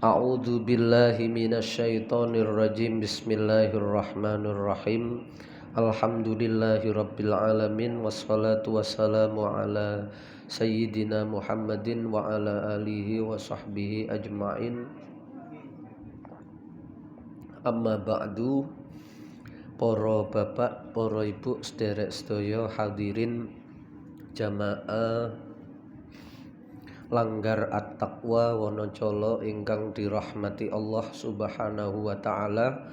A'udzu billahi minasyaitonir rajim. Bismillahirrahmanirrahim. Alhamdulillahirabbil alamin wassalatu wassalamu ala sayyidina Muhammadin wa ala alihi wa sahbihi ajmain. Amma ba'du. Para bapak, para ibu, sederek sedaya hadirin jamaah Langgar At-Taqwa Wonocolo ingkang dirahmati Allah Subhanahu wa taala.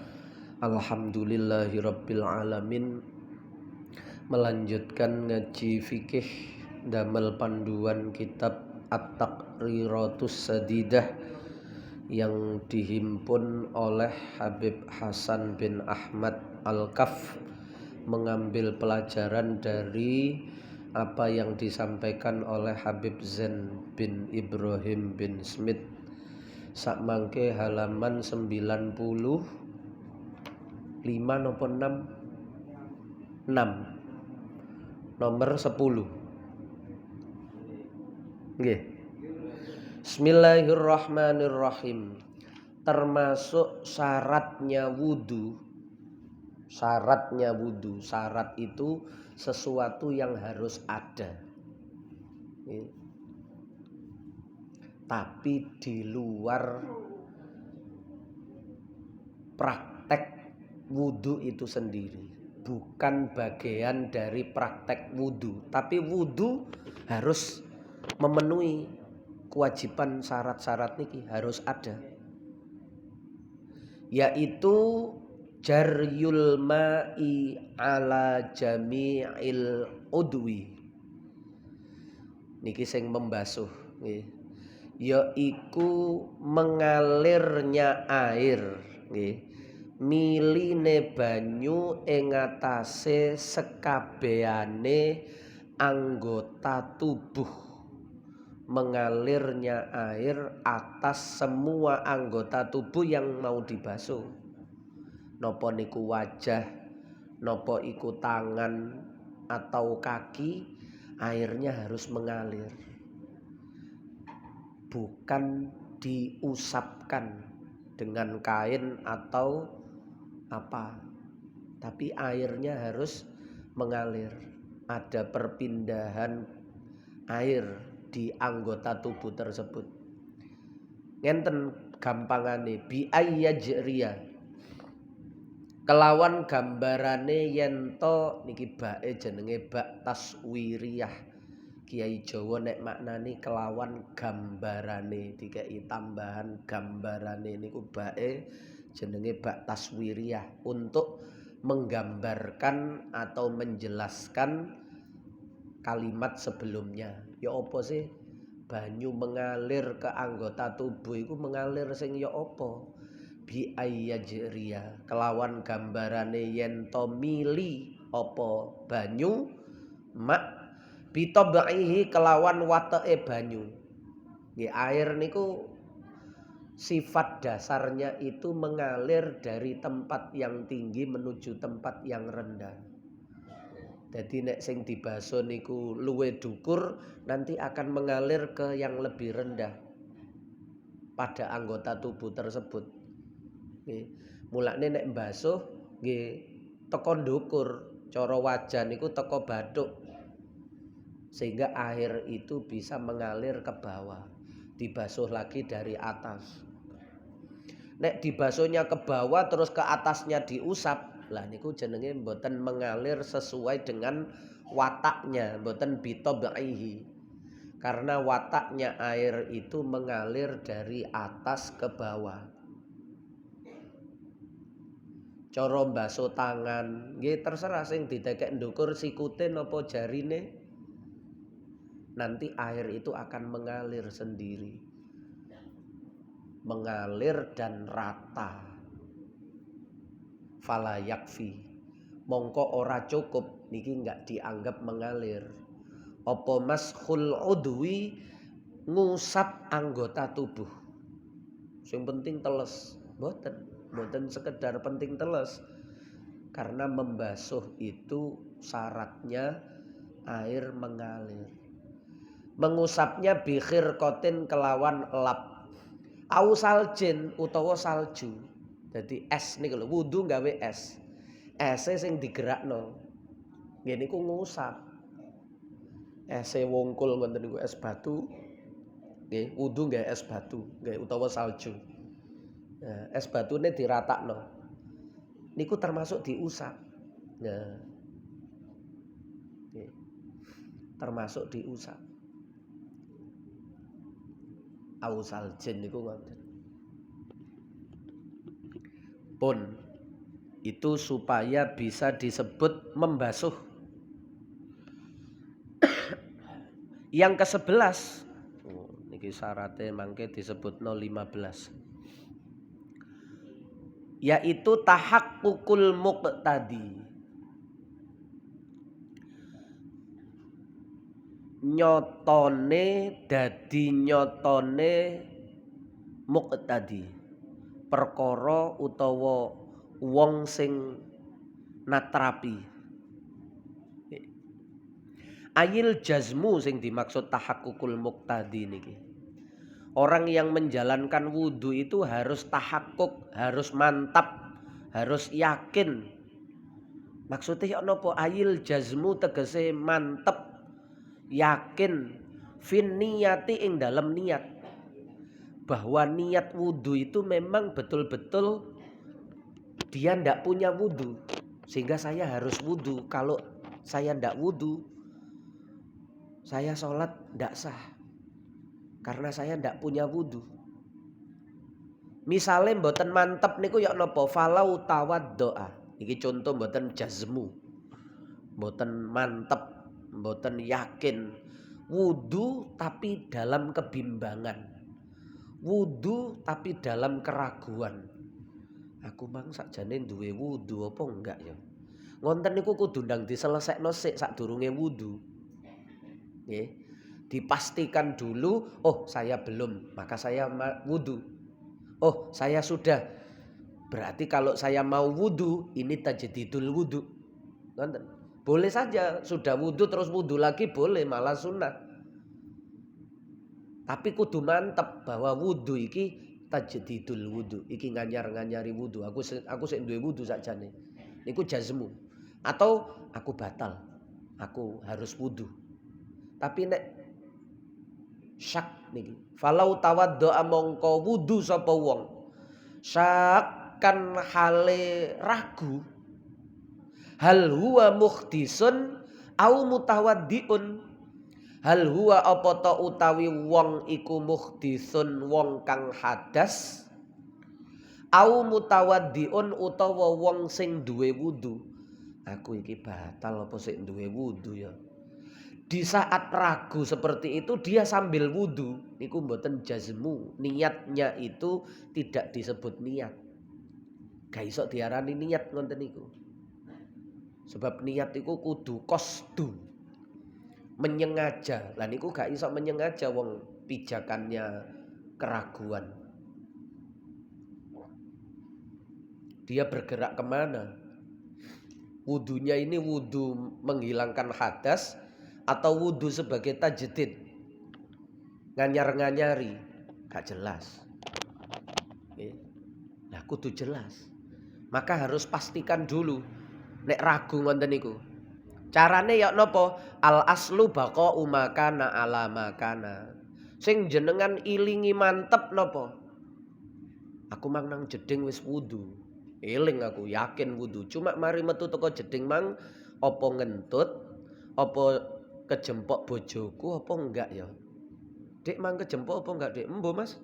Alhamdulillahirabbil alamin. Melanjutkan ngaji fikih damel panduan kitab At-Taqriratus Sadidah yang dihimpun oleh Habib Hasan bin Ahmad Al-Kaf, mengambil pelajaran dari apa yang disampaikan oleh Habib Zain bin Ibrahim bin Smith. Sakmangke halaman 95 nopo 6 nomor 10. Nggih. Bismillahirrahmanirrahim. Termasuk syaratnya wudu. Syarat itu sesuatu yang harus ada. Tapi di luar praktek wudu itu sendiri, bukan bagian dari praktek wudu. Tapi wudu harus memenuhi kewajiban syarat-syarat niki, harus ada, yaitu jaryul ma'i ala jami'il udwi. Niki sing membasuh nggih, yaiku mengalirnya air nggih, miline banyu ing atase sekabehane anggota tubuh. Mengalirnya air atas semua anggota tubuh yang mau dibasuh. Nopo niku wajah, nopo iku tangan atau kaki, airnya harus mengalir. Bukan diusapkan dengan kain atau apa, tapi airnya harus mengalir. Ada perpindahan air di anggota tubuh tersebut. Ngenten gampangane bi ayyajriya, kelawan gambarane yento niki bae jenenge bak taswiriyah. Kiai Jawa nek maknani kelawan gambarane, dikei tambahan gambarane niku bae jenenge bak taswiriyah, untuk menggambarkan atau menjelaskan kalimat sebelumnya. Ya apa sih banyu mengalir ke anggota tubuh iku mengalir sing ya apa? Bi ayyajriya, kelawan gambarane yen to mili apa banyu, mak bitabaihi, kelawan wateke banyu. Nggih, air niku sifat dasarnya itu mengalir dari tempat yang tinggi menuju tempat yang rendah. Jadi nek sing dibasuh niku luwe dhukur, nanti akan mengalir ke yang lebih rendah pada anggota tubuh tersebut. Nggih. Mulane nek basuh nggih teko ndukur, cara wajah niku teko bathuk. Sehingga air itu bisa mengalir ke bawah, dibasuh lagi dari atas. Nek dibasuhnya ke bawah terus ke atasnya diusap, lah niku jenenge mboten mengalir sesuai dengan wataknya, mboten bitabaihi. Karena wataknya air itu mengalir dari atas ke bawah. Cara mbasuh tangan nggih terserah, sing ditekek ndukur sikute napa jarine, nanti air itu akan mengalir sendiri. Mengalir dan rata. Fala yakfi, mongko ora cukup, niki enggak dianggap mengalir. Apa maskhul udwi, ngusap anggota tubuh. Sing penting teles, mboten sekedar penting teles. Karena membasuh itu syaratnya air mengalir. Mengusapnya bi khirqatin, kelawan lap. Au saljin utawa salju. Dadi es niku lho, wudu gawe es. Ese sing digerakno. Nggih niku ngusap. Ese wungkul ngoten niku es batu. Nggih, wudu gawe es batu, nggih utawa salju. Nah, es batune diratakno. Niku termasuk diusap. Nah. Nggih. Termasuk diusap. Au saljin niku ngoten. Pun itu supaya bisa disebut membasuh. Yang ke-11 niki syaratnya mangke disebutno 15. Yaitu tahaqqul muqtadi. Nyotone dadi nyotone muqtadi. Perkara utawa wong sing natrapi. Ayil jazmu sing dimaksud tahakkukul muqtadi niki. Orang yang menjalankan wudu itu harus tahakkuk, harus mantap, harus yakin. Maksudnya napa? Ayil jazmu tegese mantep, yakin fin niyati ing dalam niat. Bahwa niat wudu itu memang betul-betul dia ndak punya wudu. Sehingga saya harus wudu. Kalau saya ndak wudu, saya sholat ndak sah. Karena saya ndak punya wudu. Misale mboten mantep niku ya napa? Falau tawaddoa. Iki contoh mboten jazmu. Mboten mantep, mboten yakin. Wudu tapi dalam kebimbangan. Wudu tapi dalam keraguan. Aku mang sakjane duwe wudu apa enggak ya? Ngonten niku kudu ndang diselesekno sik sadurunge wudu. Nggih. Dipastikan dulu, oh saya belum, maka saya wudu. Oh saya sudah, berarti kalau saya mau wudu, ini tajdidul wudu. Nonton. Boleh saja, sudah wudu terus wudu lagi boleh, malah sunnah. Tapi kudu mantep bahwa wudu iki tajdidul wudu. Iki nganyar-nganyari wudu. Aku sik duwe wudu sakjane. Niku jazmu. Atau aku batal. Aku harus wudu. Tapi nek syak niki, falau tawaddoa mongko wudu sapa wong. Syak kan hale ragu. Hal huwa mukhdisun au mutawaddiun. Hal huwa apa ta utawi wong iku mukhdisun wong kang hadas. Au mutawaddiun utawa wong sing duwe wudu. Aku iki batal apa sik duwe wudu ya. Di saat ragu seperti itu dia sambil wudu, niku mboten jazmu. Niatnya itu tidak disebut niat. Gak iso diarani niat ngoten niku. Sebab niat iku kudu qasdu. Menyengaja. Lah niku gak iso menyengaja wong pijakannya keraguan. Dia bergerak kemana? Wudunya ini wudu menghilangkan hadas atau wudu sebagai tajdid, nganyar-nganyari, gak jelas. Nah kudu jelas. Maka harus pastikan dulu. Nek ragu ngoten niku. Carane ya napa? Al aslu baqa'u makana ala makana. Sing jenengan ilingi mantep napa? Aku mang nang jeding wis wudu. Eling aku yakin wudu. Cuma mari metu teko jeding mang apa ngentut, apa kejempok bojoku apa enggak ya? Dek mang kejempok apa enggak, Dek? Embo, Mas.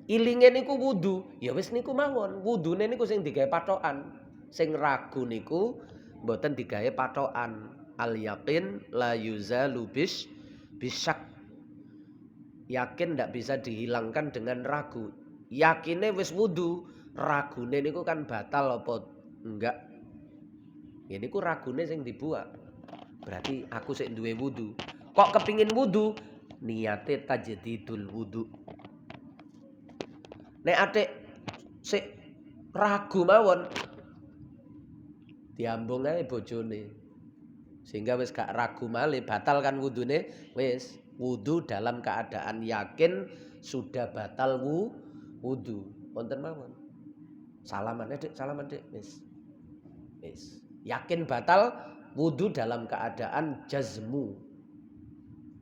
Ilinge niku wudu, ya wis niku mawon. Wudune niku sing digawe patokan. Sing ragu niku mboten digawe patokan. Al yaqin la yuzalu bisyak. Yakin ndak bisa dihilangkan dengan ragu. Yakine wis wudu, ragune niku kan batal apa enggak? Ya niku ragune sing dibuat. Berarti aku sik duwe wudu. Kok kepingin wudu? Niate tajdidul wudu. Nek atik sik ragu mawon, diambung ae bojone. Sehingga wis gak ragu malih, batal kan wudune, wis wudu dalam keadaan yakin sudah batal wudu. Wonten mawon. Salaman Dik, wis. Yakin batal wudu dalam keadaan jazmu.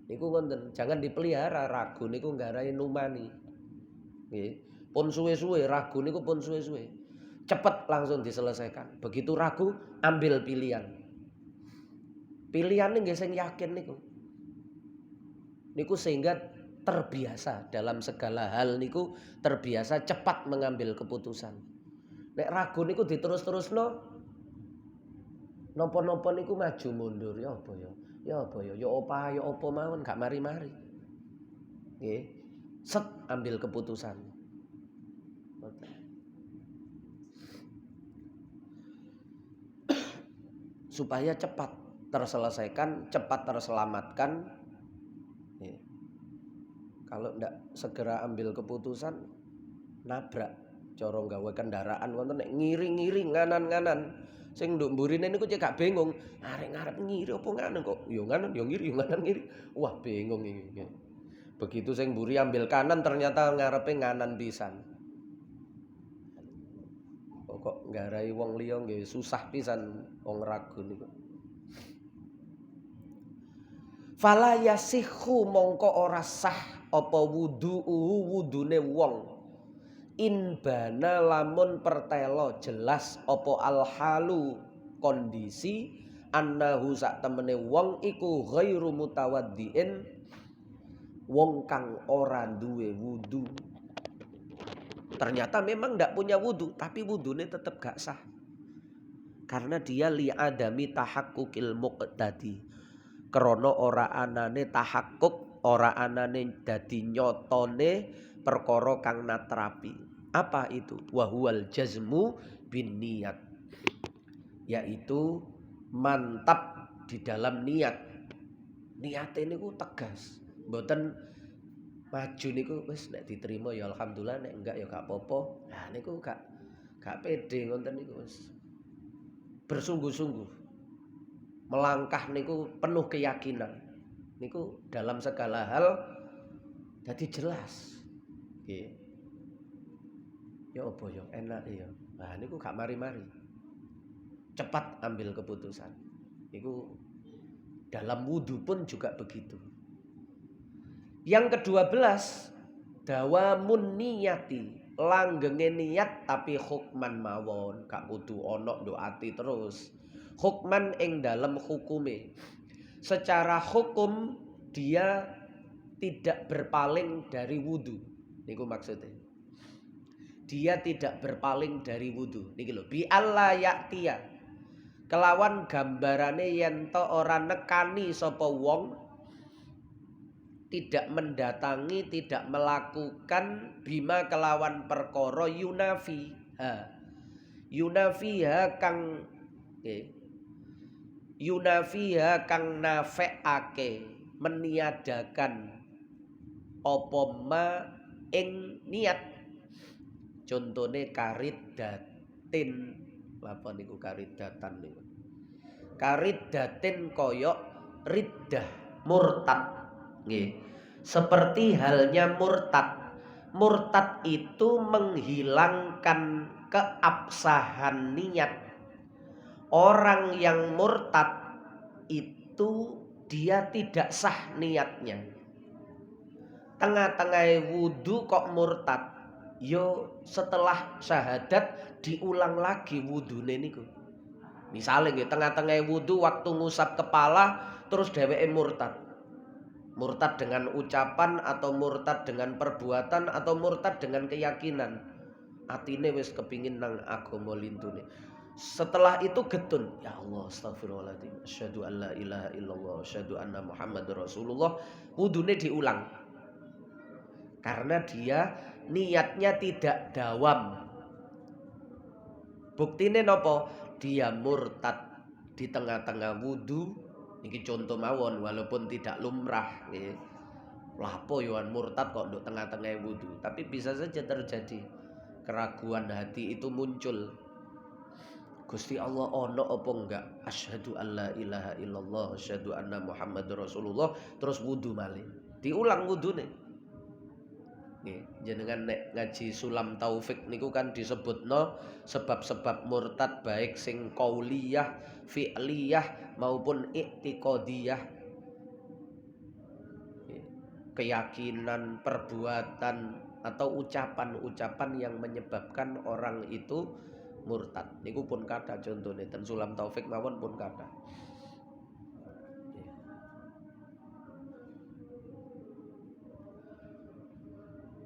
Niku wonten, jangan dipelihara ragu niku nggarai numani. Nggih. Pun suwe-suwe ragu niku pun suwe-suwe. Cepet langsung diselesaikan. Begitu ragu, ambil pilihan. Pilihannya nggih sing yakin niku. Niku sehingga terbiasa dalam segala hal niku terbiasa cepat mengambil keputusan. Nek ragu niku diterus-terusno napa-napa niku maju mundur ya apa ya? Ya apa mawon gak mari-mari. Nggih. Set ambil keputusan. Supaya cepat terselesaikan, cepat terselamatkan. Nggih. Kalau ndak segera ambil keputusan nabrak cara gawe kendaraan wonten nek ngiri-ngiri nganan-nganan. Sing nduk mburine niku cek gak bingung, arek ngarep ngiri apa nganan kok? Ya nganan ya ngiri, ya nganan ngiri. Wah, bingung iki. Begitu sing mburi ambil kanan ternyata ngarepe nganan pisan. Kok nggarai wong liya nggih susah pisan wong ragu niku. Fala yasihu mongko ora sah apa wudune wong. Inbana lamun pertelo jelas apa alhalu kondisi annahu sak temene wong iku ghairu mutawaddiin wong kang ora duwe wudu. Ternyata memang ndak punya wudu tapi wudune tetap gak sah. Karena dia li adami tahakkukil muqtadi. Krana ora anane tahakkuk, ora anane dadi nyotone perkara kang natrapi. Apa itu? Wahuwal jazmu bin niat. Yaitu mantap di dalam niat. Niate niku tegas. Mboten maju niku wis nek diterima ya alhamdulillah, nek enggak ya gak apa-apa. Nah niku gak pede ngoten niku wis. Bersungguh-sungguh. Melangkah niku penuh keyakinan. Niku dalam segala hal jadi jelas. Nggih. Ya apa ya enak ya. Nah niku gak mari-mari. Cepat ambil keputusan. Niku dalam wudu pun juga begitu. Yang ke-12 dawamun niyati, langgenge niat tapi hukman mawon, gak kudu ana nduk ati terus. Hukman ing dalam hukume. Secara hukum dia tidak berpaling dari wudu. Niku maksudnya. Dia tidak berpaling dari wudu. Niki lho, bi alla yaktia. Kelawan gambarane yen to ora nekani sapa wong, tidak mendatangi, tidak melakukan bima kelawan perkara yunafiha. Yunafiha kang yunafiha kang nafeake, meniadakan apa ma ing niat. Contone karidatin. Apa niku karidatan niku? Karidatin koyok riddah murtad. Nggih. Seperti halnya murtad. Murtad itu menghilangkan keabsahan niat. Orang yang murtad itu dia tidak sah niatnya. Tengah-tengah wudu kok murtad. Yo setelah syahadat diulang lagi wudune niku. Misalnya nggih tengah-tengah wudu waktu ngusap kepala terus dheweke murtad. Murtad dengan ucapan atau murtad dengan perbuatan atau murtad dengan keyakinan. Atine wis kepingin nang agama lintune. Setelah itu getun, ya Allah astagfirullahaladzim, asyhadu an la ilaha illallah, asyhadu anna Muhammadar Rasulullah, wudune diulang. Karena dia niatnya tidak dawam. Buktine nopo? Dia murtad di tengah-tengah wudu. Ini contoh mawon walaupun tidak lumrah. Lapo yoan murtad kok untuk tengah-tengah wudu. Tapi bisa saja terjadi. Keraguan hati itu muncul. Gusti Allah ono apa enggak? Asyhadu an la ilaha illallah, asyhadu anna Muhammadar Rasulullah. Terus wudu malih. Diulang wudune. Nggih, jenengan nek ngaji Sulam Taufik niku kan disebutno sebab-sebab murtad baik sing qauliyah, fi'liyah maupun i'tiqadiyah. Keyakinan, perbuatan atau ucapan-ucapan yang menyebabkan orang itu murtad. Niku pun kata contohnya ten Sulam Taufik mawon pun kata.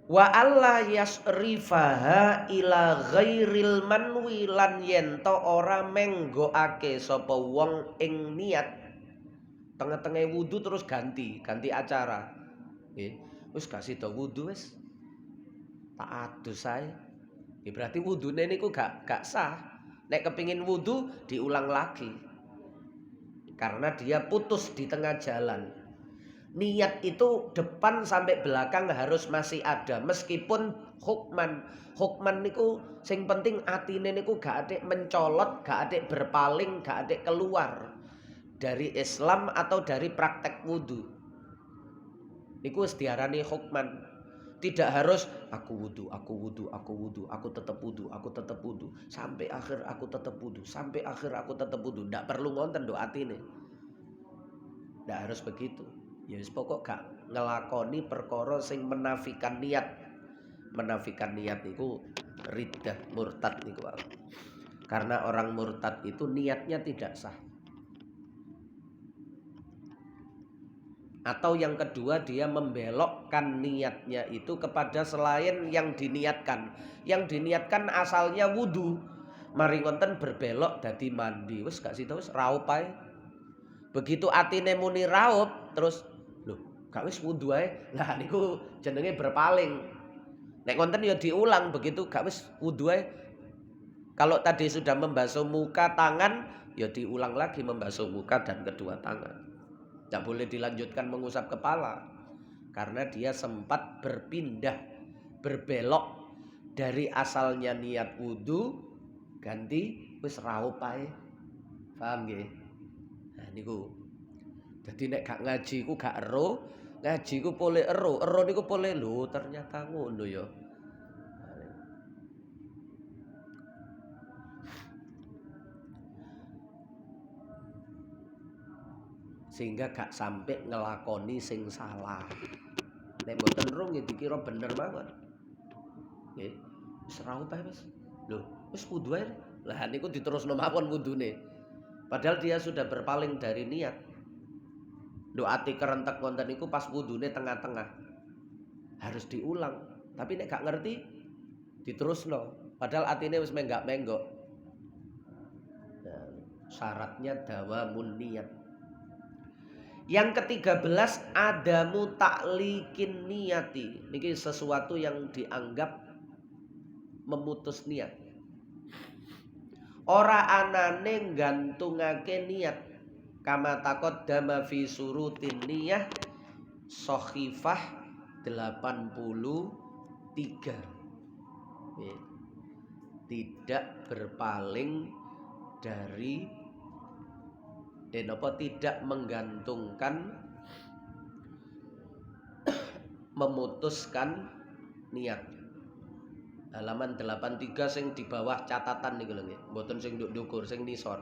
Wa alla yasrifaha ila ghairil manwi lan yen to ora menggokake sapa wong ing niat tengah-tengah wudu terus ganti acara. Nggih, wis gak sida wudu wis tak adus ae. Ya berarti wudune niku gak sah. Nek kepingin wudu diulang lagi. Karena dia putus di tengah jalan. Niat itu depan sampai belakang harus masih ada meskipun hukman niku sing penting atine niku gak adik mencolot, gak adik berpaling, gak adik keluar dari Islam atau dari praktek wudu. Niku wis diarani hukman. Tidak harus aku wudu, aku tetap wudu sampai akhir aku tetap wudu, sampai akhir aku tetap wudu. Ndak perlu ngonten do atine. Ndak harus begitu. Ya wis pokok gak ngelakoni perkara sing menafikan niat. Menafikan niat niku riddah murtad niku. Karena orang murtad itu niatnya tidak sah. Atau yang kedua dia membelokkan niatnya itu kepada selain yang diniatkan. Yang diniatkan asalnya wudu. Mari ngonten berbelok dadi mandi. Wis gak sida wis raup ae. Begitu atine muni raup terus lho gak wis wudu ae. Lah niku jenenge berpaling. Nek ngonten ya diulang begitu gak wis wudu ae. Kalau tadi sudah membasuh muka, tangan, ya diulang lagi membasuh muka dan kedua tangan. Tidak boleh dilanjutkan mengusap kepala karena dia sempat berpindah, berbelok dari asalnya niat wudu ganti wis raup ae. Paham nggih? Nah niku. Dadi nek gak ngaji ku gak ero, ngaji ku pole ero niku pole lho ternyata ngono ya. Sehingga gak sampai ngelakoni sing salah. Nek mboten rung ya dikira bener mawon. Nggih. Wis raup ae wis. Lho, wis wudu ae. Lah niku diterusno mawon wudune. Padahal dia sudah berpaling dari niat. Nduk ati kerentek wonten niku pas wudune tengah-tengah. Harus diulang. Tapi nek gak ngerti diterusno. Padahal atine wis menggak-menggok. Nah, syaratnya dawamun niat. Yang ke-13 adamu ta'liqin niyati. Niki sesuatu yang dianggap memutus niat. Ora anane gantungake niat. Kama taqaddama fi surutin niyah Sohifah 83. Tidak berpaling dari tidak menggantungkan, memutuskan niat. Halaman 83 sing di bawah catatan niku lho nggih. Mboten sing nduk ndukur, sing nisor.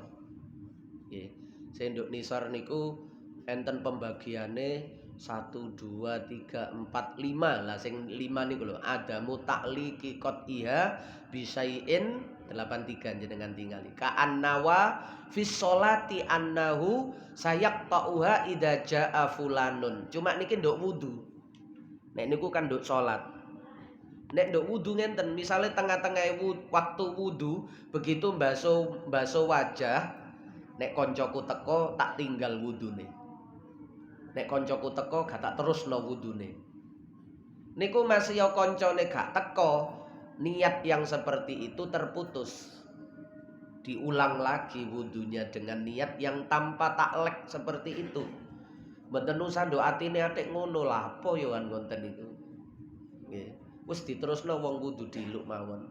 Nggih. Sing nduk nisor niku enten pembagiane 1 2 3 4 5. Lah sing 5 niku lho, adamu ta'liqi qat'iha bisaiin 83 jenengan tingali. Ka'annawa fis sholati annahu sayaqta'uha idza jaa fulanun. Cuma niki nduk wudu. Nek niku kan nduk salat. Nek nduk wudu ngenten, misale tengah-tengah waktu wudu, begitu mbasuh wajah, nek koncoku teko tak tinggal wudune. Nek koncoku teko gak tak terusno wudune. Niku masih ya koncone gak teko, niat yang seperti itu terputus. Diulang lagi wudunya dengan niat yang tanpa taklek seperti itu. Mboten usah nduk atine atik ngono lah apa ya kan konten itu. Nggih. Wis diterusno wong wudu diluk mawon.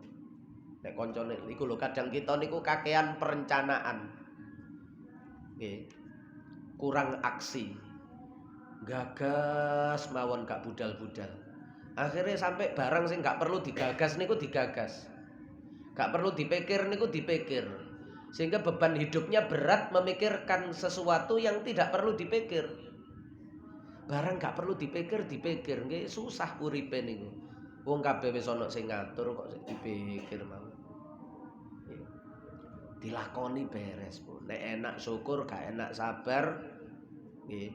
Nek koncone niku lho kadang kita niku kakean perencanaan. Nggih. Kurang aksi. Gagas mawon gak budal-budal. Akhirnya sampai barang sing gak perlu digagas niku digagas. Gak perlu dipikir niku dipikir. Sehingga beban hidupnya berat memikirkan sesuatu yang tidak perlu dipikir. Barang gak perlu dipikir nggih susah uripe niku. Wong kabeh wis ana sing ngatur kok sing dipikir mau. Dilakoni beres, Bu. Nek enak syukur, gak enak sabar. Nggih.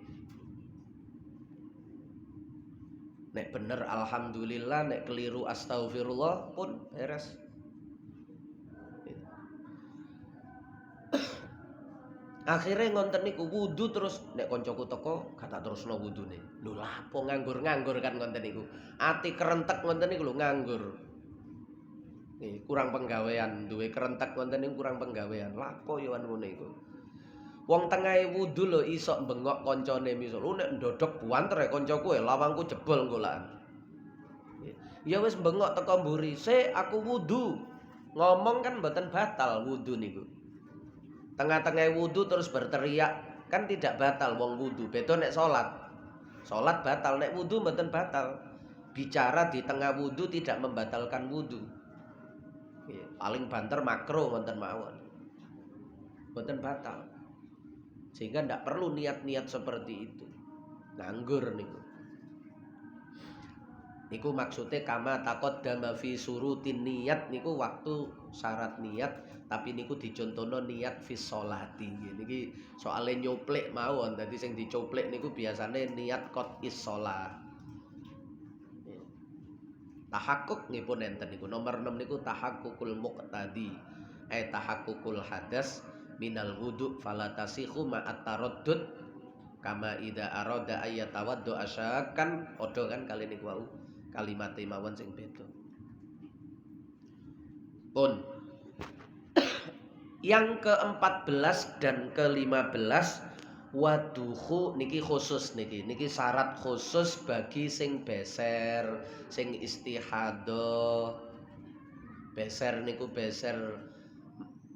Nek bener alhamdulillah, nek keliru astagfirullah pun beres. Akhirnya ngonten niku wudu terus nek koncoku teko gak tak terusno wudune. Lho lapo nganggur-nganggur kan ngonten niku. Ati kerentek ngonten niku lho nganggur. Kurang penggawean, duwe kerentek ngonten niku kurang penggawean. Lapo yo ngono iku. Wong tengahe wudu lho iso bengok koncone misal. Lu nek ndodok buanter koncoku lawangku jebol nggolan. Ya wis bengok teko mburi, "Sik aku wudu." Ngomong kan mboten batal wudu niku. Tengah-tengah wudu terus berteriak kan tidak batal wong wudu. Beda nek salat. Salat batal, nek wudu mboten batal. Bicara di tengah wudu tidak membatalkan wudu. Paling banter makro wonten mawon. Mboten batal. Sehingga ndak perlu niat-niat seperti itu. Nganggur niku. Niku maksudnya kama taqaddama fi surutin niat niku waktu syarat niat, tapi niku dicontohno niat fi sholati. Niki soale nyoplik mawon, dadi sing dicoplik niku biasane niat qot'is shalah. Tahakkuk nipun enten niku nomor 6 niku tahakkukul muqtadi. Tahakkukul hadas minal wudu fala tasihu ma'at taraddud kama ida arada ayatawaddu asyakan padha kan kali niku wau. Kalimat mawon sing beda. Pun yang ke-14 dan ke-15 waduhu niki khusus niki syarat khusus bagi sing beser, sing istihadah. Beser niku beser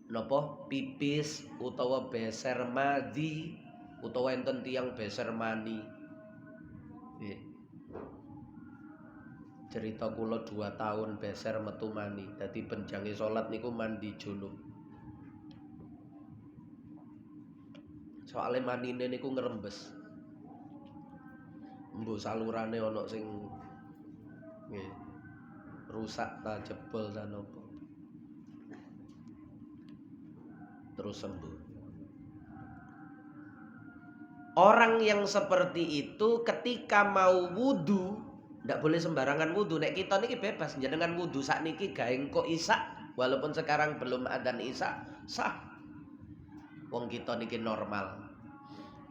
napa pipis utawa beser madhi utawa enten tiyang beser mani. Nggih. Cerita kula 2 tahun beser metu mani. Dadi benjange salat niku mandi junub. Soale manine niku ngrembes. Mbuh salurane ana sing nggih rusak ta jebol ta napa. Terus sembuh. Orang yang seperti itu ketika mau wudu ndak boleh sembarangan wudu. Nek kita niki bebas jenengan wudu sakniki gawe engko isak walaupun sekarang belum adzan isak sah. Wong kita niki normal.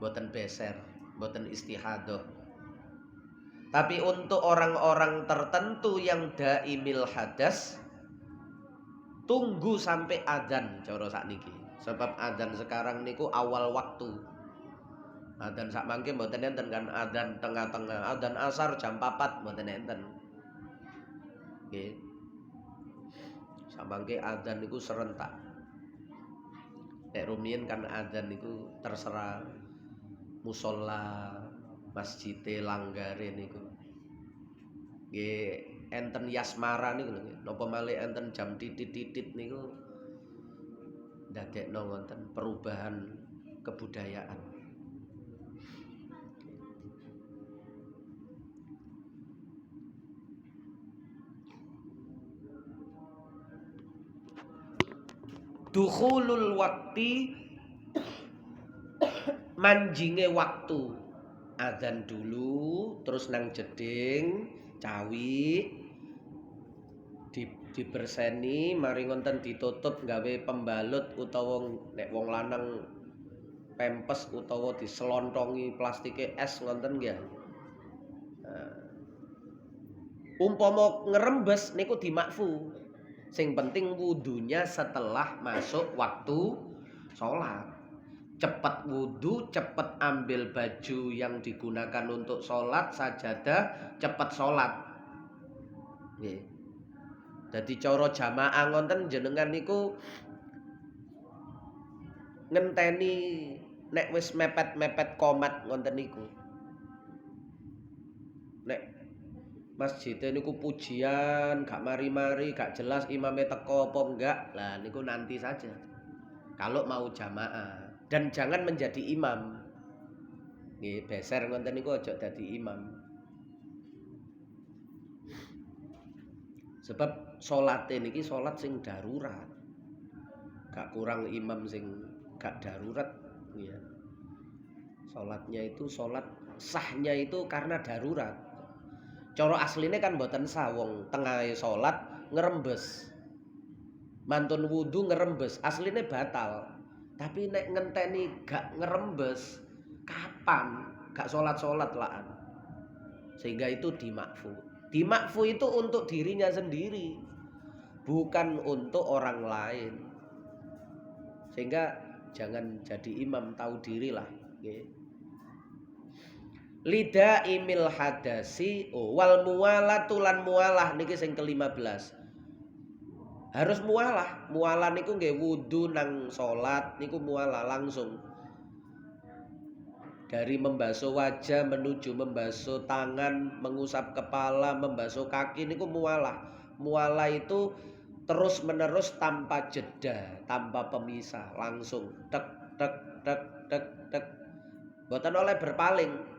Mboten beser, mboten istihadah. Tapi untuk orang-orang tertentu yang daimil hadas tunggu sampai adzan cara sakniki. Sebab adzan sekarang niku awal waktu. Adzan sak mangke mboten enten kan adzan tengah-tengah, adzan asar jam 4 mboten enten. Nggih. Sak mangke adzan niku serentak. Nek rumiyin kan adzan niku terserah musala, masjide langgare niku. Nggih enten yasmara niku lho. Napa malih enten jam titit-titit niku ndadekno wonten perubahan kebudayaan. Dukhulul wakti manjinge waktu. Adzan dulu terus nang jeding cawi diberseni mari ngonten ditutup gawe pembalut utawa nek wong lanang pempes utawa diselontongi plastike es ngonten nggih. Umpama ngerembes niku dimakfu. Sing penting wudunya setelah masuk waktu sholat. Cepat wudu, cepat ambil baju yang digunakan untuk sholat, sajadah, cepat sholat. Nggih. Dadi cara jamaah ngonten jenengan niku ngenteni nek wis mepet-mepet qomat ngonten niku. Nek masjid niku pujian, gak mari-mari, gak jelas imamnya teko apa enggak. Lah niku nanti saja. Kalau mau jamaah dan jangan menjadi imam. Nggih, beser ngoten niku aja dadi imam. Sebab salate niki salat sing darurat. Gak kurang imam sing gak darurat ya. Salatnya itu salat sahnya itu karena darurat. Cara asline kan mboten sah wong tengahe salat ngerembes. Mantun wudu ngerembes, asline batal. Tapi nek ngenteni gak ngerembes, kapan? Gak salat-salat laan. Sehingga itu dimakfu. Dimakfu itu untuk dirinya sendiri, bukan untuk orang lain. Sehingga jangan jadi imam, tahu dirilah. Lida imil hadasi wal muwalatu lan mualah niki sing ke-15. Harus mualah. Mualah niku nggih wudu nang salat niku mualah langsung. Dari membasuh wajah menuju membasuh tangan, mengusap kepala, membasuh kaki niku mualah. Mualah itu terus menerus tanpa jeda, tanpa pemisah, langsung tek tek tek tek tek. Mboten oleh berpaling.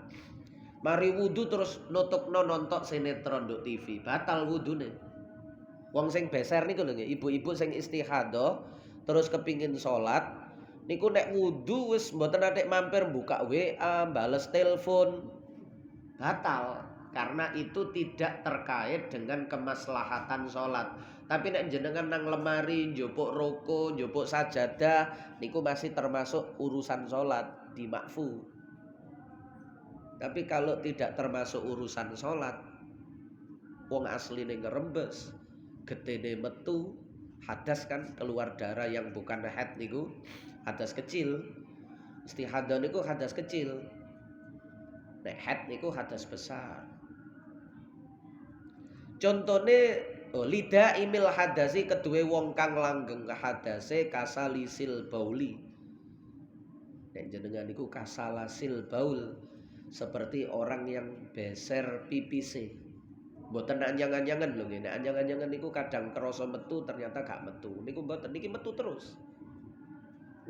Mari wudu terus nutukno nonton sinetron nduk TV, batal wudune. Wong sing beser niku lho nggih, ibu-ibu sing istihadah terus kepingin salat niku nek wudu wis mboten atik mampir buka WA, bales telepon. Batal karena itu tidak terkait dengan kemaslahatan salat. Tapi nek jenengan nang lemari njupuk roko, njupuk sajadah niku masih termasuk urusan salat, dimakfu. Tapi kalau tidak termasuk urusan salat, wong asline ngerembes, getene metu, hadas kan keluar darah yang bukan haid niku, hadas kecil. Istihadah niku hadas kecil. Nek haid niku hadas besar. Contone lida imil hadasi kedue wong kang langgeng hadase kasalisil bauli. Nek jenengan niku kasalasil baul seperti orang yang beser pipise. Mboten anjang-anjangan lho nggih. Nek anjang-anjangan niku kadang krasa metu ternyata gak metu. Niku mboten, niki metu terus.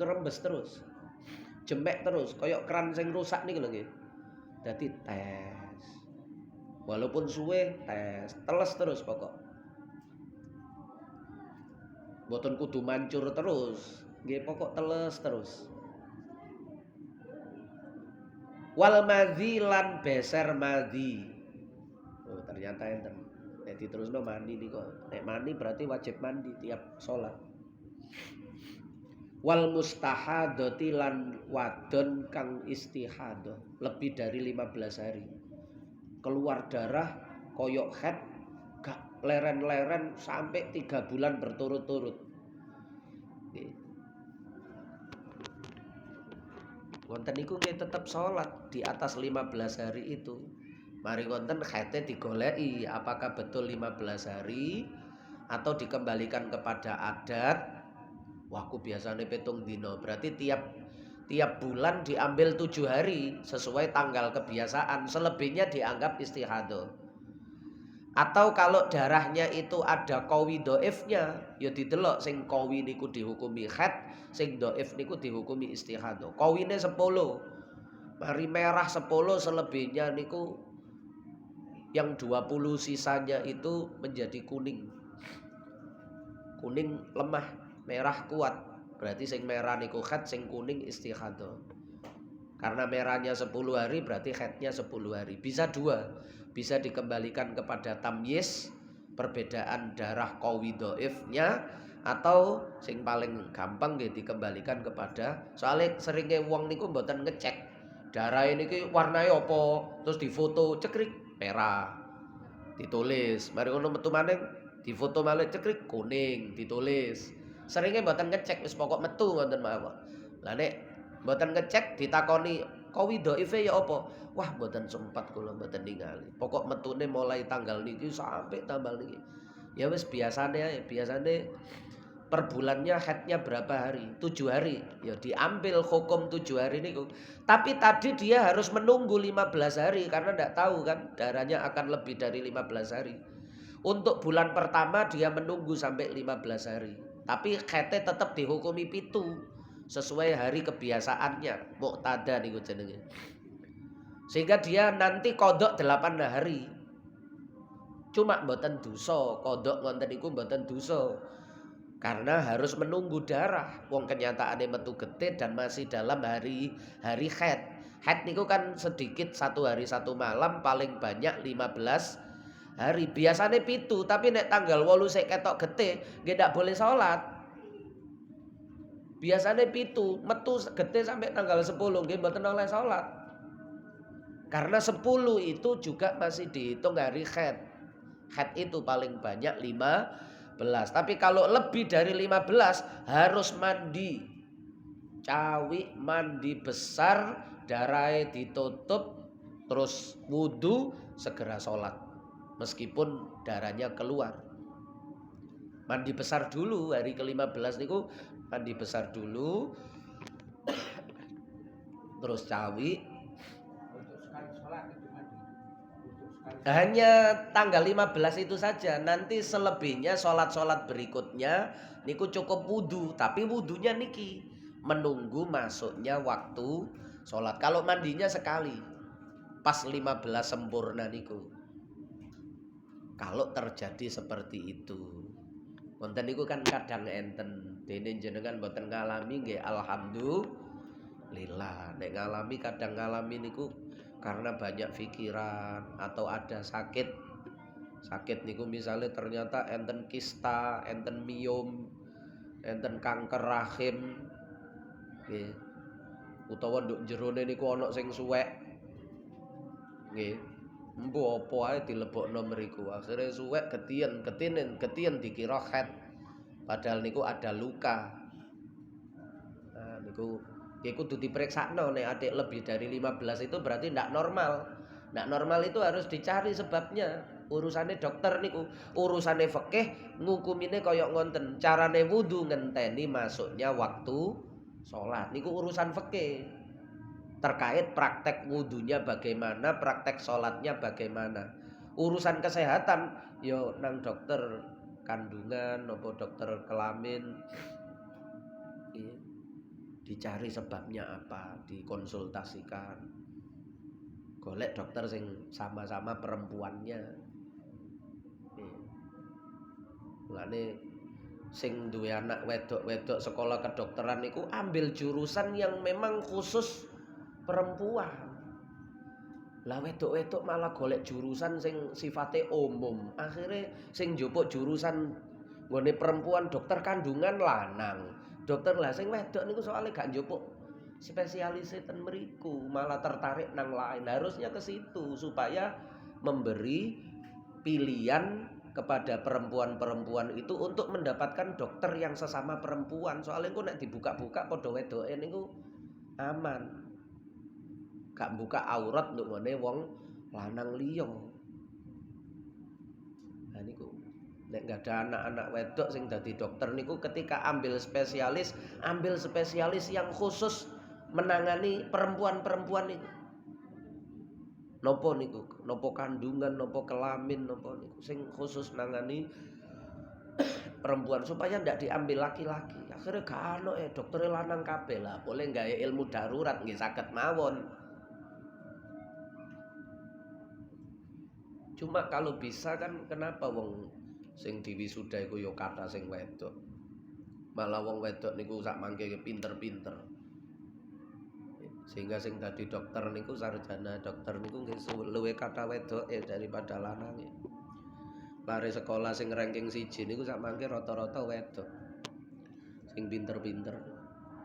Ngerembes terus. Jemek terus, koyok keran sing rusak niku lho nggih. Dadi tes. Walaupun suwe tes, teles terus pokok. Mboten kudu mancur terus, nggih pokok teles terus. Wal madhi lan beser madhi. Oh, ternyata enten. Nek diterusno mandi niku. Nek mandi berarti wajib mandi tiap salat. Wal mustahadati lan wadon kang istihadah lebih dari 15 hari. Keluar darah koyok haid gak leren-leren sampai 3 bulan berturut-turut. Wonten niku nggih tetep salat di atas 15 hari itu. Mari wonten haite digoleki apakah betul 15 hari atau dikembalikan kepada adat. Wah, aku biasanya petung dino. Berarti tiap bulan diambil 7 hari sesuai tanggal kebiasaan. Selebihnya dianggap istihadah. Atau kalau darahnya itu ada qawi dhaifnya, ya didelok sing qawi niku dihukumi haid, sing dhaif niku dihukumi istihadah. Qawine 10. Mari merah 10, selebihnya niku yang 20 sisanya itu menjadi kuning. Kuning lemah, merah kuat. Berarti sing merah niku haid, sing kuning istihadah. Karena merahnya 10 hari berarti haidnya 10 hari. Bisa 2. Bisa dikembalikan kepada tamyiz, perbedaan darah qawi dhaifnya, atau sing paling gampang nggih dikembalikan kepada soalnya seringnya wong niku mboten ngecek darah ini ki warnanya apa, terus difoto cekrik merah. Ditulis, mari ngono metu maning difoto malih cekrik kuning, ditulis. Seringnya mboten ngecek wis pokok metu ngoten mawon. Lah nek mboten ngecek ditakoni qawi dhaife ya apa? Wah, mboten sempat kula mboten ningali. Pokok metune mulai tanggal niki sampai tanggal niki. Ya wis biasane ae, biasane per bulannya haidnya berapa hari? 7 hari. Ya diambil hukum 7 hari niku. Tapi tadi dia harus menunggu 15 hari karena ndak tahu kan darahnya akan lebih dari 15 hari. Untuk bulan pertama dia menunggu sampai 15 hari. Tapi haidnya tetap dihukumi pitu sesuai hari kebiasaannya. Muqtada niku jenenge. Sehingga dia nanti kodok 8 hari. Cuma mboten dosa, kodok ngonten niku mboten dosa. Karena harus menunggu darah. Wong kenyataannya metu getih dan masih dalam hari haid. Haid niku kan sedikit 1 hari 1 malam, paling banyak 15 hari. Biasanya pitu, tapi nek tanggal 8 sik ketok getih, nggih ndak boleh sholat. Biasanya pitu, metu getih sampai tanggal 10 nggih mboten oleh sholat. Karena 10 itu juga masih dihitung hari haid. Haid itu paling banyak 15. Tapi kalau lebih dari 15 harus mandi. Cawi, mandi besar, darahnya ditutup, terus wudu, segera sholat. Meskipun darahnya keluar. Mandi besar dulu hari ke-15 niku mandi besar dulu. Terus cawi. Hanya tanggal 15 itu saja. Nanti selebihnya sholat-sholat berikutnya niku cukup wudu. Tapi wudunya niki menunggu masuknya waktu sholat. Kalau mandinya sekali pas 15 sempurna niku. Kalau terjadi seperti itu. Wonten niku kan kadang enten. Dene jenengan mboten ngalami nggih alhamdulillah. Nek ngalami kadang ngalami niku karena banyak pikiran atau ada sakit niku misalnya ternyata enten kista, enten miom, enten kanker rahim nggih. Utawa nduk jerone niku ana sing suwek nggih. Empu apa ae dilebokno mriku. Akhire suwek getien dikira haid. Padahal niku ada luka. Nah niku kudu diperiksakno nek adik lebih dari 15 itu berarti ndak normal. Ndak normal itu harus dicari sebabnya. Urusane dokter niku, urusane fikih ngukumine kaya ngonten. Carane wudu ngenteni masuknya waktu sholat. Niku urusan fikih. Terkait praktek wudunya bagaimana, praktek sholatnya bagaimana. Urusan kesehatan yo nang dokter kandungan nopo dokter kelamin. Dicari sebabnya apa, dikonsultasikan. Golek dokter sing sama-sama perempuannya. Mulane sing duwe anak wedok-wedok sekolah kedokteran niku ambil jurusan yang memang khusus perempuan. Lah wedok-wedok malah golek jurusan sing sifatnya umum. Akhirnya sing njupuk jurusan nggone perempuan dokter kandungan lanang. Dokter lah sing wedok niku soalnya gak njupuk spesialis ten mriku, malah tertarik nang lain. Harusnya ke situ supaya memberi pilihan kepada perempuan-perempuan itu untuk mendapatkan dokter yang sesama perempuan. Soalnya engko nek dibuka-buka padha wedoke niku aman. Gak buka aurat nduk ngene wong lanang liya. Nah niku nek gak ada anak-anak wedok sing dadi dokter niku ketika ambil spesialis yang khusus menangani perempuan-perempuan niku. Nopo niku? Nopo kandungan, nopo kelamin, nopo niku sing khusus nangani perempuan supaya ndak diambil laki-laki. Akhirnya gak ono dokter lanang kabeh lah, boleh gawe ilmu darurat nggih saged mawon. Cuma kalau bisa kan kenapa wong sing diwisuda iku ya kathah sing wedok. Malah wong wedok niku sak mangke pinter-pinter. Sehingga sing dadi dokter niku sarjana dokter niku nggih luwih kathah wedok daripada lanang. Lare sekolah sing ranking 1 niku sak mangke rata-rata wedok. Sing pinter-pinter.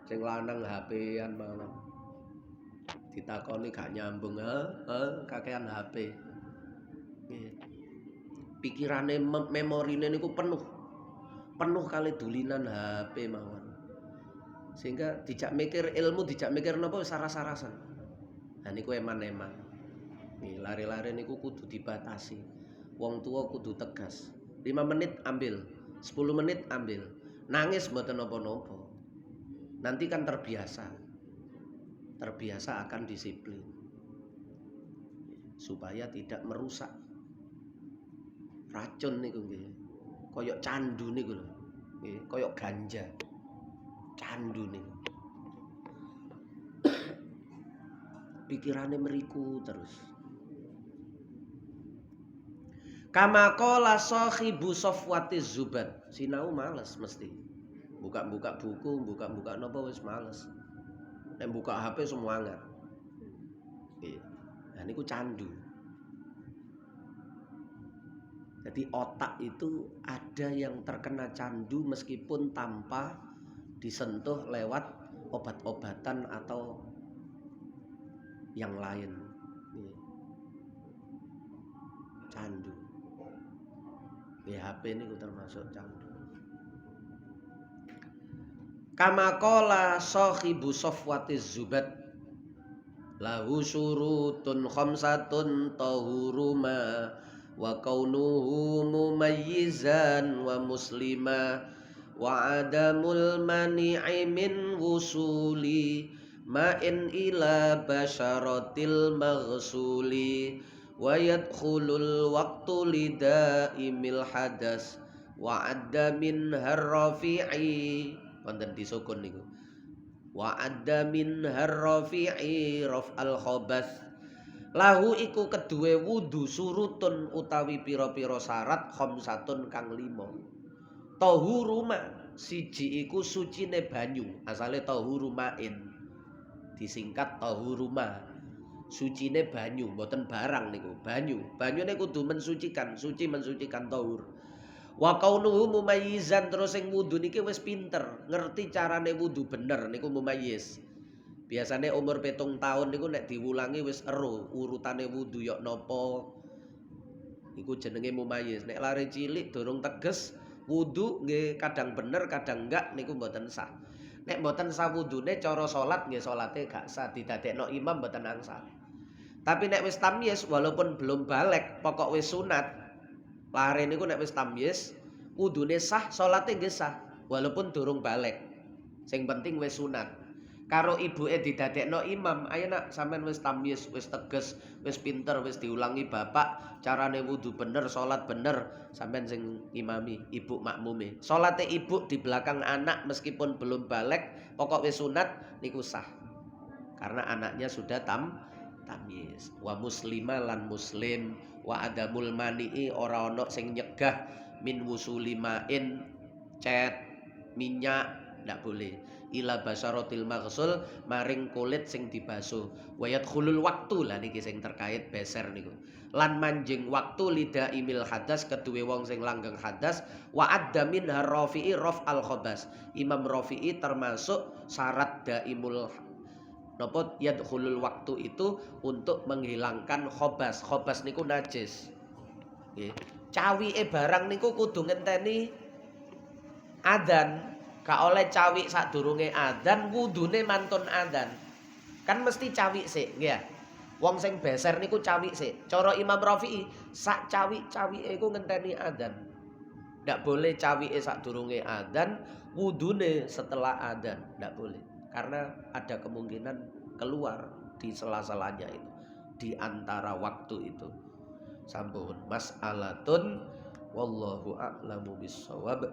Sing lanang HP-an mawon. Ditakoni gak nyambung, kakean HP. Pikirane memorine niku penuh kali dulinan HP mawon. Sehingga dijak mikir ilmu, dijak mikir napa saras-sarasan. Nah niku eman-eman. Nih lari-lari niku kudu dibatasi. Wong tua kudu tegas. 5 menit ambil, 10 menit ambil. Nangis mboten napa-napa. Nanti kan terbiasa. Terbiasa akan disiplin. Supaya tidak merusak. Racun niku nggih. Kaya candu niku lho. Nggih, kaya ganja. Candu niku. Pikirane meriku terus. Kama qala sahibu Safwatiz Zubat, sinau males mesti. Buka-buka buku, buka-buka napa wis males. Nek buka HP semangat. Nggih. Nah niku candu. Jadi otak itu ada yang terkena candu meskipun tanpa disentuh lewat obat-obatan atau yang lain. Nggih. Candu. HP niku termasuk candu. Kama qala sahibu Safwatiz Zubat, lahu syurutun khamsatun tahuruma wa kaunuhu mumayyizan wa muslima wa adamul mani'i min wusuli ma'in ila basyaratil maghsuli wa yadkhulul waqtu lidaimil hadas wa adda min harrafi'i wonten disukun niku wa adda min harrafi'i raf'al khabath lahu iku keduwe wudu surutun utawi pira-pira syarat khamsatun kang 5 tahuruma siji iku sucine banyu asale tahurumain disingkat tahuruma sucine banyu mboten barang niku banyune kudu mensucikan suci mensucikan tahur wa kaunuhu mumayyizan terus sing wudu niki wis pinter ngerti carane wudu bener niku mumayyiz biasane umur 7 tahun niku nek diwulangi wis ero urutane wudu yok napa iku jenenge mumayyiz nek lare cilik durung teges wudu nggih kadang bener kadang enggak niku mboten sah nek mboten sah wudune cara salat nggih salate gak sah didadekno imam mboten angsal. Tapi nek wis tamyiz walaupun belum balik, pokok wis sunat. Lare niku nek wis tamyiz, wudune sah, salate nggih sah walaupun durung balik. Sing penting wis sunat. Karo ibuke didadekno imam, ayo nak sampean wis tamyiz, wis teges, wis pinter, wis diulangi bapak, carane wudu bener, salat bener, sampean sing imami, ibu makmume. Salate ibu di belakang anak meskipun belum balik, pokok wis sunat niku sah. Karena anaknya sudah tamyiz wa muslima lan muslim wa adamul mani'i ora ana sing nyegah min wusulimain cet minyak ndak boleh ila basyaratil maghsul maring kulit sing dibasuh wa yadkhulul waktu lah niki sing terkait beser niku lan manjing waktu lida imil hadas keduwe wong sing langgeng hadas wa adda min harrafi'i raf al khabas Imam Rafi'i termasuk syarat daimul napa yadkhulul waktu itu untuk menghilangkan khobas. Khobas niku najis. Nggih. Cawike barang niku kudu ngenteni adzan. Gak oleh cawik sadurunge adzan, wudune mantun adzan. Kan mesti cawik sik, nggih ya. Wong sing beser niku cawik sik. Cara Imam Rafi'i, sak cawik-cawike iku ngenteni adzan. Ndak boleh cawike sadurunge adzan, wudune setelah adzan, ndak boleh. Karena ada kemungkinan keluar di sela-selanya itu di antara waktu itu sampun mas'alatun wallahu a'lamu bissawab.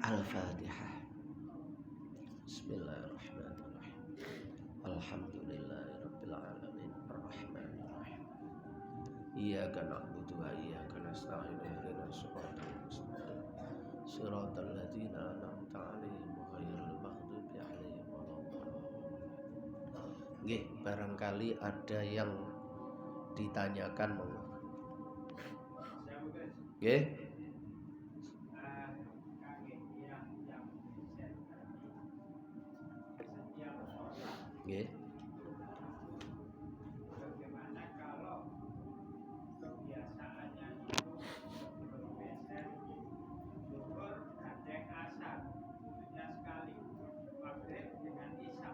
Al-Fatihah. Bismillahirrahmanirrahim. Alhamdulillahirabbil alamin arrahmanirrahim iyyaka na'budu wa iyyaka nasta'in ihdinas siratal mustaqim siratal ladzina an'amta 'alaihim nggih, barangkali ada yang ditanyakan monggo. Nggih. Nggih. Bagaimana kalau kebiasaannya itu bergeser zuhur kadang asar wudhunya sekali maghrib dengan isya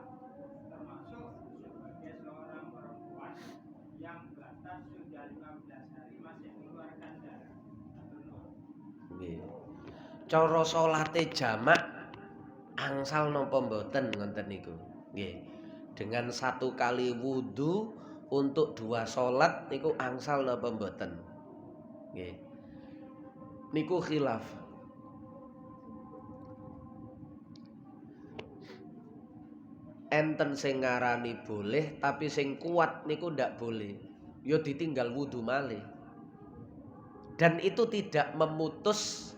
termasuk sebagai seorang perempuan yang batas sudah 15 hari masih mengeluarkan darah. Nggih. cara salate jamak angsal napa mboten ngoten niku. Nggih. Dengan 1 kali wudu untuk 2 salat niku angsal napa mboten. Nggih. Niku khilaf. Enten sing ngarani boleh tapi sing kuat niku ndak boleh. Ya ditinggal wudu malih. Dan itu tidak memutus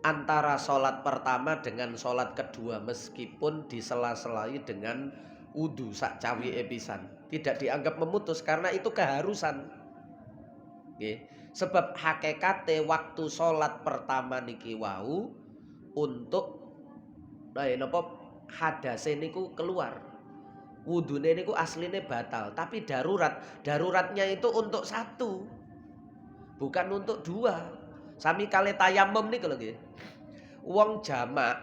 antara sholat pertama dengan sholat kedua meskipun disela-selai dengan wudu sak cawi pisan. Tidak dianggap memutus karena itu keharusan. Nggih. Sebab hakikate waktu sholat pertama niki wau untuk napa hadase niku keluar. Wudune niku asline batal tapi darurat. Daruratnya itu untuk 1. Bukan untuk 2. Sami kali tayamum niku lho nggih. Wong jamak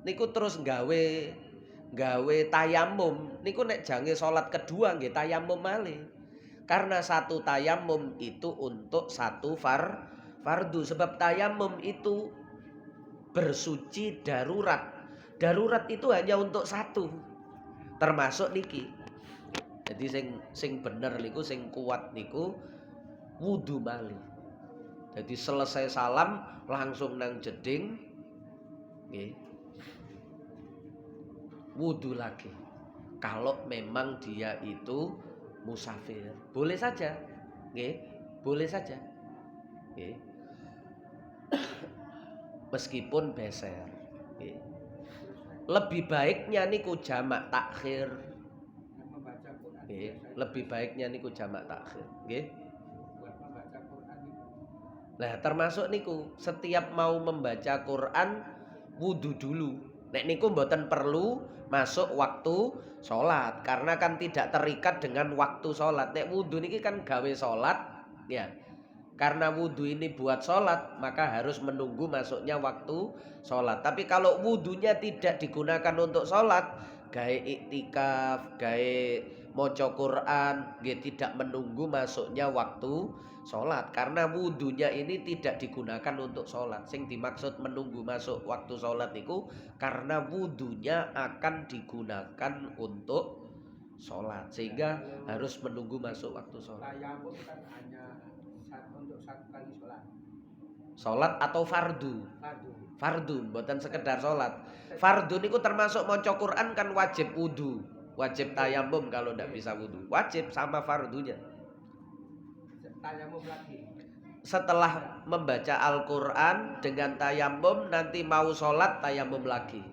niku terus gawe tayamum niku nek jange salat kedua nggih tayamum malih. Karena 1 tayamum itu untuk 1 fardu sebab tayamum itu bersuci darurat. Darurat itu hanya untuk 1. Termasuk niki. Jadi sing bener niku sing kuat niku wudu malih. Jadi selesai salam langsung nang jeding nggih. Wudu lagi. Kalau memang dia itu musafir, boleh saja. Nggih, boleh saja. Nggih. Meskipun beser. Nggih. Lebih baiknya niku jamak takhir. Nggih, lebih baiknya niku jamak takhir. Nggih. Nah, termasuk niku setiap mau membaca Quran wudu dulu. Nek niku mboten perlu masuk waktu sholat karena kan tidak terikat dengan waktu sholat. Nek wudu niki kan gawe sholat, ya. Karena wudu ini buat sholat maka harus menunggu masuknya waktu sholat. Tapi kalau wudunya tidak digunakan untuk sholat, gawe iktikaf, gawe maca Quran, nggih tidak menunggu masuknya waktu sholat. Karena wudunya ini tidak digunakan untuk sholat. Sing dimaksud menunggu masuk waktu sholat itu karena wudunya akan digunakan untuk sholat sehingga harus menunggu masuk waktu sholat. Tayamum kan hanya untuk 1 kali sholat. Sholat atau fardu? Fardu, bukan sekedar sholat. Fardu niku termasuk maca Quran kan wajib wudu, wajib tayamum kalau tidak bisa wudu, wajib sama fardunya. Tayamum lagi. Setelah membaca Al-Quran dengan tayamum nanti mau sholat tayamum lagi.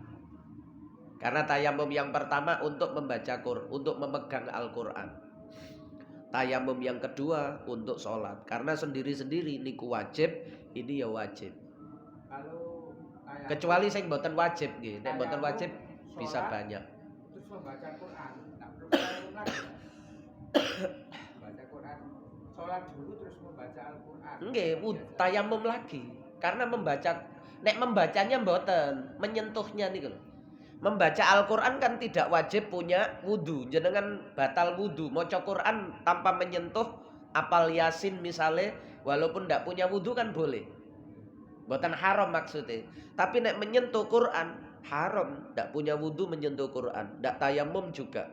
Karena tayamum yang pertama untuk membaca Quran, untuk memegang Al-Quran. Tayamum yang kedua untuk sholat. Karena sendiri-sendiri niku wajib, ini ya wajib. Kalau kecuali sing mboten wajib nggih. Nek mboten wajib bisa banyak. Terus membaca Quran, tak perlu tayamum lagi. Baca Quran, sholat dulu terus membaca Al-Quran. Nggih, tayamum lagi. Karena nek membacanya mboten, menyentuhnya niku lho. Membaca Al-Quran kan tidak wajib punya wudu. Jenengan batal wudu. Maca Quran tanpa menyentuh apal Yasin misalnya, walaupun tidak punya wudu kan boleh. Mboten haram maksudnya. Tapi nek menyentuh Quran haram. Tidak punya wudu menyentuh Quran. Tidak tayamum juga.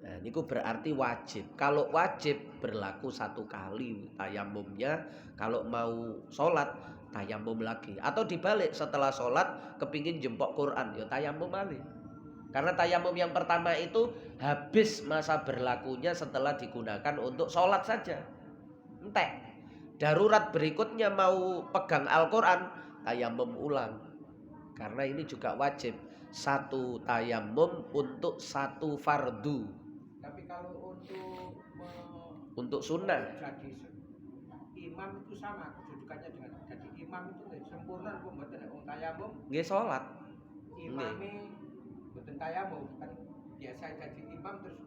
Nah, niku berarti wajib. Kalau wajib berlaku 1 kali tayamumnya. Kalau mau sholat tayamum lagi. Atau dibalik setelah sholat kepingin jempok Quran ya tayamum malih. Karena tayamum yang pertama itu habis masa berlakunya setelah digunakan untuk sholat saja. Entek. Darurat berikutnya mau pegang Al-Quran tayamum ulang. Karena ini juga wajib. 1 tayamum untuk 1 fardu. Tapi kalau untuk sunnah jadi imam itu sama kedudukannya dengan jadi imam itu sempurna kok mboten wong tayamum nggih salat. Imame mboten tayamum kan biasa jadi imam terus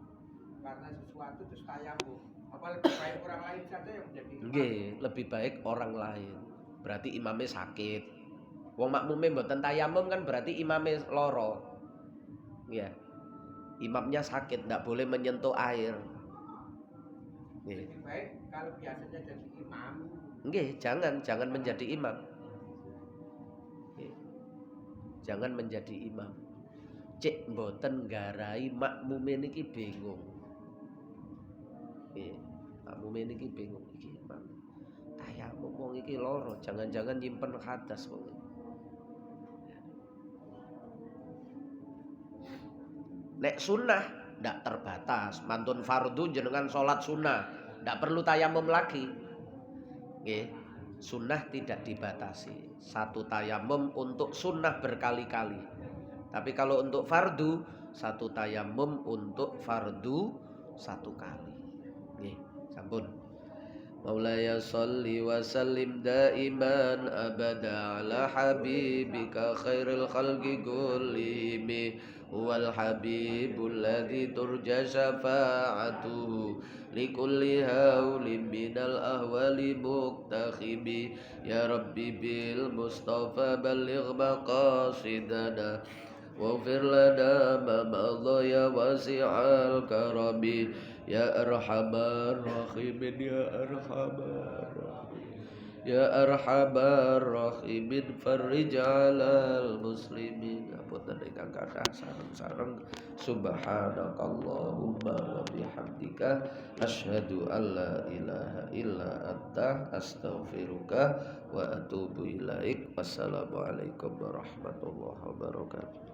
karena sesuatu terus tayamum. Apa lebih baik orang lain saja yang menjadi imam? Nggih, lebih baik orang lain. Berarti imamnya sakit. Wong makmume mboten tayamum kan berarti imamnya loro. Iya. Imamnya sakit, ndak boleh menyentuh air. Nggih. Lebih baik kalau biasanya jadi imam. Nggih, jangan menjadi imam. jangan menjadi imam. Cek mboten garai makmume niki bingung. Nggih, makmume niki bingung iki imam. Tayamum wong iki loro, jangan-jangan nyimpen hadas wong. Nek sunnah ndak terbatas, mantun fardu jenengan sholat sunnah, ndak perlu tayamum lagi. Nggih, sunnah tidak dibatasi. Satu tayamum untuk sunnah berkali-kali. Tapi kalau untuk fardu, satu tayamum untuk fardu satu kali. Nggih, sampun. Maulaya sholli wa sallim daiman abada ala habibika khairil khalqi kullihim huwal habibul ladzi turja syafa'atuhu likulli haulin minal ahwali muqtakhibi ya rabbi bil mustafa balligh maqasidana waghfir lana ma madha ya wasi'al karami ya arhamar rahimin ya arhamar rahimin ya arhamar rahimin farrij 'alal muslimin. Apunten ingkang kathah sareng-sareng subhanakallahumma wa bihamdika asyhadu an la ilaha illa anta astaghfiruka wa atubu ilaik. Wassalamualaikum warahmatullahi wabarakatuh.